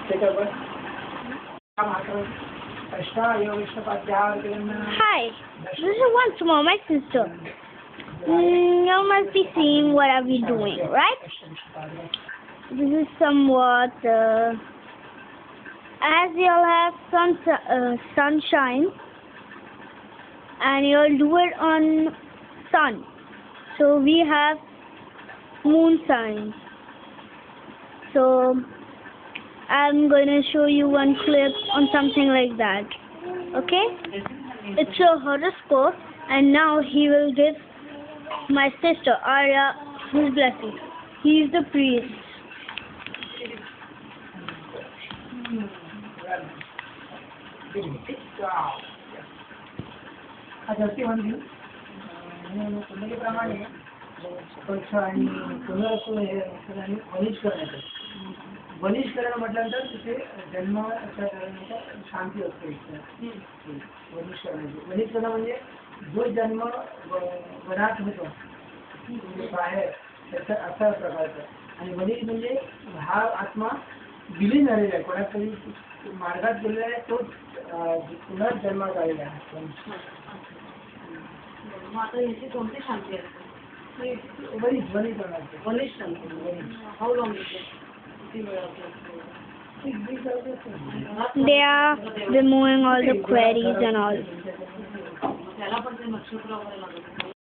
Hi, this is once more my sister. You must be seeing what are we doing, right? This is somewhat, as you'll have sunshine, and you'll do it on sun. So we have moon signs. So I'm going to show you one clip on something like that. Okay? It's a horoscope, and now he will give my sister Arya his blessing. He is the priest. वनिष्करण म्हटल्यानंतर तिथे जन्माच्या शांती असते. वनिष्करण म्हणजे जो जन्म वनात होतो बाहेर त्याचा असा प्रकारचा. आणि वनिष म्हणजे हा आत्मा विलीन झालेला आहे, कोणातरी मार्गात गेलेला आहे, तो पुनर्जन्मात आलेला आहे. आता याची कोणती शांती असते? वनिष्करणाची. वनिष्ठ शांती. How long is it? They are removing all the queries and all. त्याला पण ते नक्षत्र वगैरे लागत.